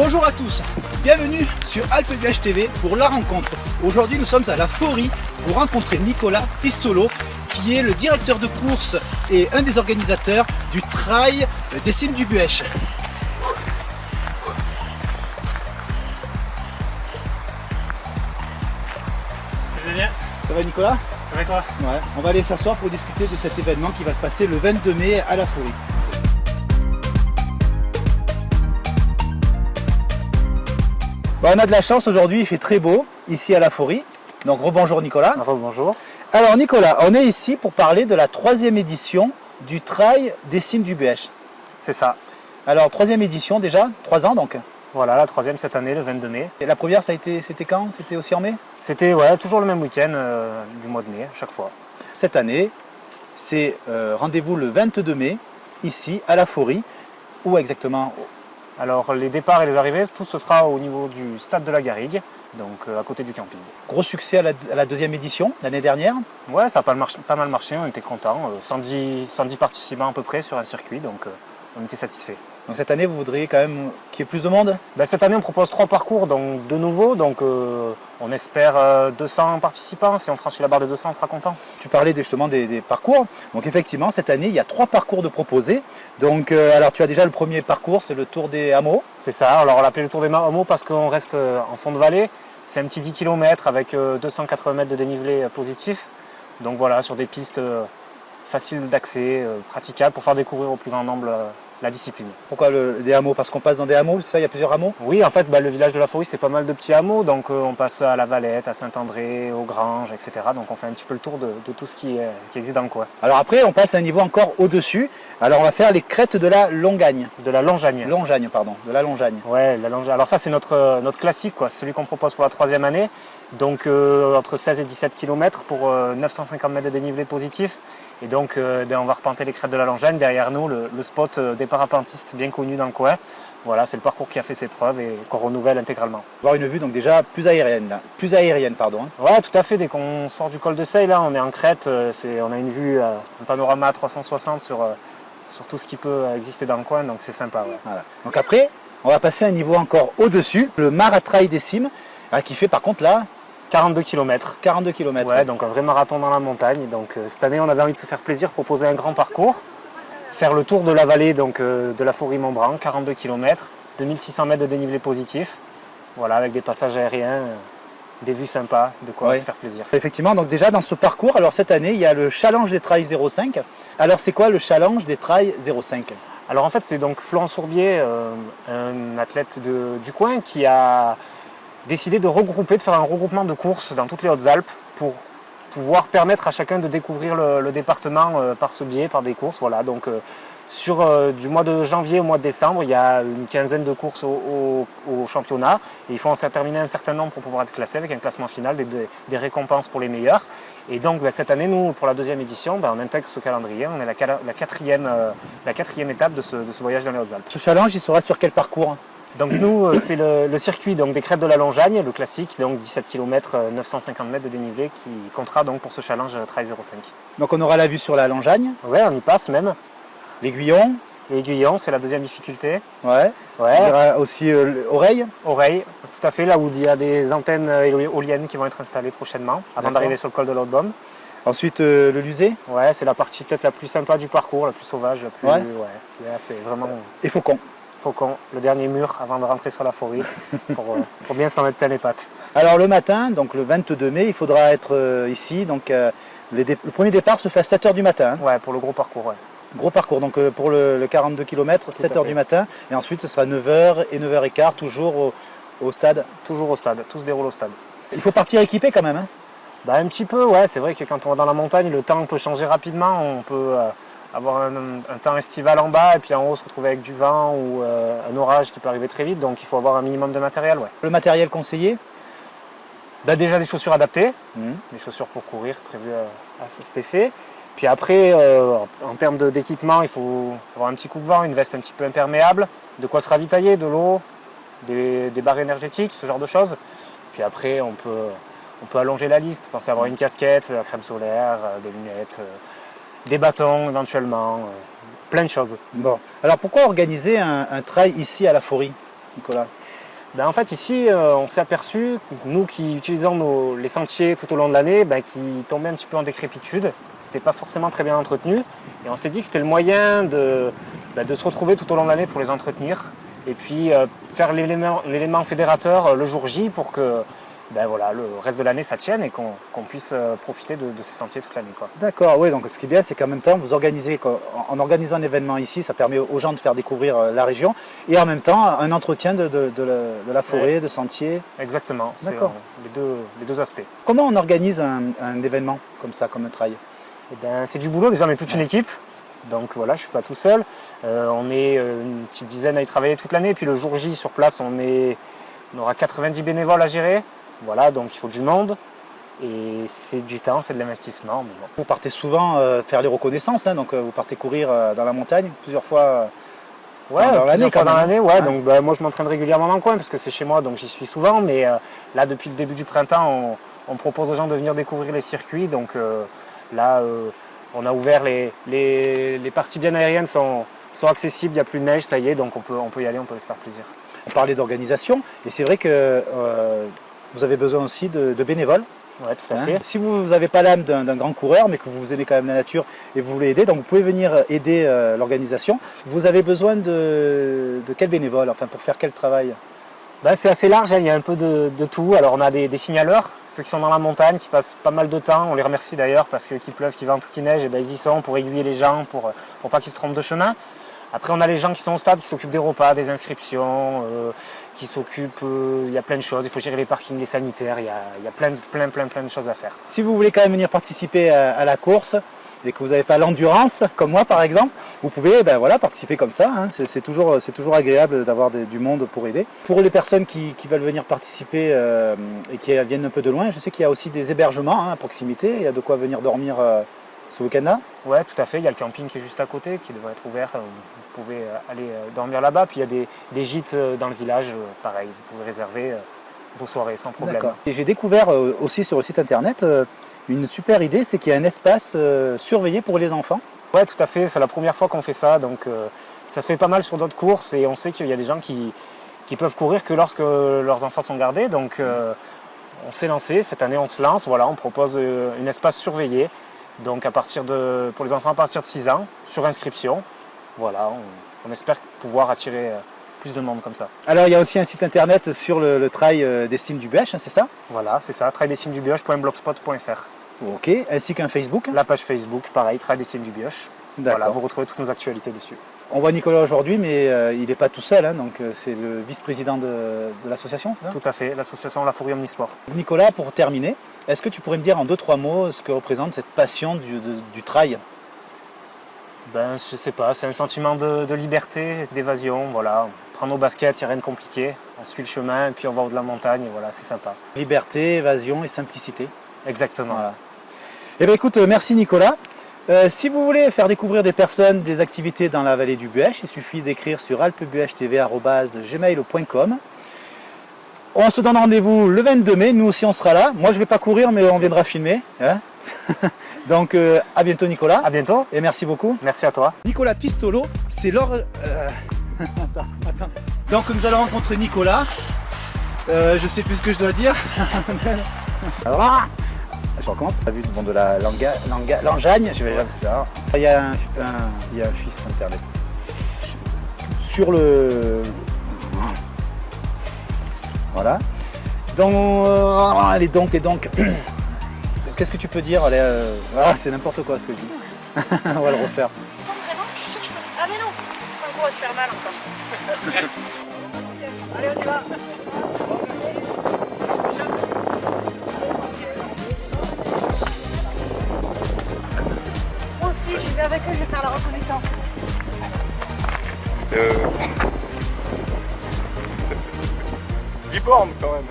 Bonjour à tous, bienvenue sur Alpes TV pour la rencontre. Aujourd'hui nous sommes à La Forie pour rencontrer Nicolas Pistolo qui est le directeur de course et un des organisateurs du Trail des Cimes du Buëch. Salut Damien. Ça va Nicolas? Ça va et toi? Ouais, on va aller s'asseoir pour discuter de cet événement qui va se passer le 22 mai à La Forie. Bon, on a de la chance aujourd'hui, il fait très beau ici à La Forie. Donc rebonjour Nicolas. Bonjour. Alors Nicolas, on est ici pour parler de la 3e édition du Trail des Cimes du Buëch. C'est ça. Alors 3e édition déjà, 3 ans donc. Voilà, la 3e cette année, le 22 mai. Et la première, c'était quand? C'était aussi en mai? C'était toujours le même week-end du mois de mai, à chaque fois. Cette année, c'est rendez-vous le 22 mai, ici à La Forie. Où exactement? Alors les départs et les arrivées, tout se fera au niveau du stade de la Garrigue, donc à côté du camping. Gros succès à la 2e édition, l'année dernière. Ouais, ça a pas mal marché, on était contents. 110 participants à peu près sur un circuit, donc on était satisfaits. Donc cette année, vous voudriez quand même qu'il y ait plus de monde? Cette année, on propose 3 parcours, donc de nouveau, donc on espère 200 participants. Si on franchit la barre de 200, on sera content. Tu parlais justement des parcours. Donc effectivement, cette année, il y a 3 parcours de proposés. Donc, alors tu as déjà le premier parcours, c'est le Tour des Hameaux. C'est ça, alors on l'appelle le Tour des Hameaux parce qu'on reste en fond de vallée. C'est un petit 10 km avec 280 mètres de dénivelé positif. Donc voilà, sur des pistes faciles d'accès, praticables pour faire découvrir au plus grand nombre la discipline. Pourquoi des hameaux? Parce qu'on passe dans des hameaux, c'est ça, il y a plusieurs hameaux? Oui, en fait, le village de La Forie, c'est pas mal de petits hameaux. Donc on passe à La Valette, à Saint-André, aux Granges, etc. Donc on fait un petit peu le tour de tout ce qui existe dans le coin. Alors après, on passe à un niveau encore au-dessus. Alors on va faire les crêtes de la Longagne. De la Longagne. Longagne, pardon, de la Longagne. Ouais, la Longagne. Alors ça, c'est notre classique, quoi, celui qu'on propose pour la 3e année. Donc entre 16 et 17 km pour 950 mètres de dénivelé positif. Et donc on va arpenter les crêtes de la Longagne. Derrière nous, le spot des parapentistes bien connu dans le coin. Voilà, c'est le parcours qui a fait ses preuves et qu'on renouvelle intégralement. Avoir une vue donc déjà plus aérienne, là. Plus aérienne, pardon. Ouais, tout à fait. Dès qu'on sort du col de Seille, là, on est en crête. On a une vue, un panorama à 360 sur tout ce qui peut exister dans le coin. Donc c'est sympa. Ouais. Voilà. Donc après, on va passer à un niveau encore au-dessus, le Maratrail des Cimes, qui fait par contre là 42 km. 42 km. Ouais, donc un vrai marathon dans la montagne. Donc cette année, on avait envie de se faire plaisir, proposer un grand parcours, faire le tour de la vallée donc, de la Forie-Montbran, 42 km, 2600 mètres de dénivelé positif. Voilà, avec des passages aériens, des vues sympas, de quoi se faire plaisir. Effectivement, donc déjà dans ce parcours, alors cette année, il y a le Challenge des Trails 05. Alors c'est quoi le Challenge des Trails 05? Alors en fait, c'est donc Florent Sourbier, un athlète du coin, qui a décidé de faire un regroupement de courses dans toutes les Hautes-Alpes pour pouvoir permettre à chacun de découvrir le département par ce biais, par des courses. Voilà, donc du mois de janvier au mois de décembre, il y a une quinzaine de courses au championnat. Et il faut en terminer un certain nombre pour pouvoir être classé avec un classement final, des récompenses pour les meilleurs. Et donc cette année, nous, pour la 2e édition, on intègre ce calendrier. On est la 4e étape de ce voyage dans les Hautes-Alpes. Ce challenge, il sera sur quel parcours? Donc nous, c'est le circuit donc, des crêtes de la Longagne, le classique, donc 17 km, 950 mètres de dénivelé qui comptera donc pour ce challenge Trail 05. Donc on aura la vue sur la Longagne. Ouais, on y passe même. L'aiguillon. L'aiguillon, c'est la 2e difficulté. Ouais. Il y aura aussi Oreille. Oreille, tout à fait, là où il y a des antennes éoliennes qui vont être installées prochainement, avant d'arriver sur le col de l'Haute-Baume. Ensuite, le Lusé. Ouais, c'est la partie peut-être la plus sympa du parcours, la plus sauvage, la plus... Ouais. Là, c'est vraiment... Et Faucon. Faucon, le dernier mur avant de rentrer sur la Forie, pour bien s'en mettre plein les pattes. Alors le matin, donc le 22 mai, il faudra être ici. Donc le premier départ se fait à 7h du matin. Ouais, pour le gros parcours, ouais. Gros parcours, donc pour le 42 km, 7h du matin. Et ensuite, ce sera 9h et 9h15, toujours au stade. Toujours au stade, tout se déroule au stade. Il faut partir équipé quand même, hein? Un petit peu, ouais. C'est vrai que quand on va dans la montagne, le temps peut changer rapidement. On peut avoir un temps estival en bas et puis en haut se retrouver avec du vent ou un orage qui peut arriver très vite. Donc il faut avoir un minimum de matériel, ouais. Le matériel conseillé? Déjà des chaussures adaptées, des chaussures pour courir prévues à cet effet. Puis après, en termes d'équipement, il faut avoir un petit coupe-vent, une veste un petit peu imperméable, de quoi se ravitailler, de l'eau, des barres énergétiques, ce genre de choses. Puis après, on peut allonger la liste, penser à avoir une casquette, la crème solaire, des lunettes, des bâtons éventuellement, plein de choses. Bon, alors pourquoi organiser un trail ici à La Forie, Nicolas? Ben, en fait, ici, on s'est aperçu, nous qui utilisons les sentiers tout au long de l'année, qu'ils tombaient un petit peu en décrépitude. C'était pas forcément très bien entretenu. Et on s'était dit que c'était le moyen de se retrouver tout au long de l'année pour les entretenir. Et puis faire l'élément fédérateur le jour J pour que voilà, le reste de l'année ça tienne et qu'on puisse profiter de ces sentiers toute l'année. D'accord, oui, donc ce qui est bien, c'est qu'en même temps, vous organisez, en organisant un événement ici, ça permet aux gens de faire découvrir la région et en même temps un entretien de la forêt, de sentiers. Exactement, c'est les deux aspects. Comment on organise un événement comme ça, comme un trail? C'est du boulot, déjà on est toute une équipe. Donc voilà, je ne suis pas tout seul. On est une petite dizaine à y travailler toute l'année. Puis le jour J sur place, on aura 90 bénévoles à gérer. Voilà, donc il faut du monde. Et c'est du temps, c'est de l'investissement. Bon. Vous partez souvent faire les reconnaissances, hein, donc vous partez courir dans la montagne plusieurs fois dans l'année. Ouais. Donc moi je m'entraîne régulièrement dans le coin parce que c'est chez moi, donc j'y suis souvent. Mais là, depuis le début du printemps, on propose aux gens de venir découvrir les circuits. Donc là, on a ouvert les parties bien aériennes sont accessibles, il n'y a plus de neige, ça y est, donc on peut y aller, on peut se faire plaisir. On parlait d'organisation, et c'est vrai que vous avez besoin aussi de bénévoles. Oui, tout à fait. Si vous n'avez pas l'âme d'un grand coureur, mais que vous aimez quand même la nature et vous voulez aider, donc vous pouvez venir aider l'organisation. Vous avez besoin de quel bénévole, enfin pour faire quel travail? C'est assez large, hein, il y a un peu de tout. Alors on a des signaleurs, ceux qui sont dans la montagne, qui passent pas mal de temps. On les remercie d'ailleurs parce qu'il pleuve, qu'il vente ou qu'il neige, et ils y sont pour aiguiller les gens, pour pas qu'ils se trompent de chemin. Après on a les gens qui sont au stade, qui s'occupent des repas, des inscriptions, qui s'occupent, il y a plein de choses. Il faut gérer les parkings, les sanitaires, il y a plein de choses à faire. Si vous voulez quand même venir participer à la course, et que vous n'avez pas l'endurance, comme moi par exemple, vous pouvez participer comme ça. Hein. C'est toujours agréable d'avoir du monde pour aider. Pour les personnes qui veulent venir participer et qui viennent un peu de loin, je sais qu'il y a aussi des hébergements à proximité. Il y a de quoi venir dormir ce week-end-là. Oui, tout à fait. Il y a le camping qui est juste à côté, qui devrait être ouvert. Vous pouvez aller dormir là-bas. Puis il y a des gîtes dans le village, pareil. Vous pouvez réserver vos soirées sans problème. Et j'ai découvert aussi sur le site internet une super idée, c'est qu'il y a un espace surveillé pour les enfants. Oui, tout à fait, c'est la première fois qu'on fait ça, donc ça se fait pas mal sur d'autres courses et on sait qu'il y a des gens qui peuvent courir que lorsque leurs enfants sont gardés, donc on s'est lancé, cette année on se lance, voilà, on propose un espace surveillé, donc pour les enfants à partir de 6 ans, sur inscription, voilà, on espère pouvoir attirer plus de monde comme ça. Alors il y a aussi un site internet sur le trail d'Estime du Buech, hein, c'est ça? Voilà, c'est ça, traildestimesdubioche.blogspot.fr. Ok, ainsi qu'un Facebook? La page Facebook, pareil, Trail des Cimes du Bioche. Voilà, vous retrouvez toutes nos actualités dessus. On voit Nicolas aujourd'hui, mais il n'est pas tout seul, hein, donc c'est le vice-président de l'association, c'est ça? Tout à fait, l'association La Forêt Omnisport. Nicolas, pour terminer, est-ce que tu pourrais me dire en 2-3 mots ce que représente cette passion du trail? Je sais pas, c'est un sentiment de liberté, d'évasion, voilà. On prend nos baskets, il n'y a rien de compliqué, on suit le chemin et puis on va au de la montagne, et voilà, c'est sympa. Liberté, évasion et simplicité. Exactement. Voilà. Eh bien écoute, merci Nicolas. Si vous voulez faire découvrir des personnes, des activités dans la vallée du Buech, il suffit d'écrire sur alpebuechtv@gmail.com. On se donne rendez-vous le 22 mai, nous aussi on sera là. Moi je ne vais pas courir mais on viendra filmer. Hein. Donc à bientôt Nicolas. À bientôt. Et merci beaucoup. Merci à toi. Nicolas Pistolo, c'est l'or... Attends. Donc nous allons rencontrer Nicolas. Je sais plus ce que je dois dire. Alors, je recommence. Tu as vu de la Langagne. Je vais... Il y a un fils internet. Sur le... Voilà. Allez donc. Qu'est-ce que tu peux dire? C'est n'importe quoi ce que je dis. On va le refaire. Vraiment, je suis sûr que je peux. Ah mais non, Sango va se faire mal encore. Allez, on y va. Moi aussi, j'y vais avec eux, je vais faire la reconnaissance. Bornes quand même.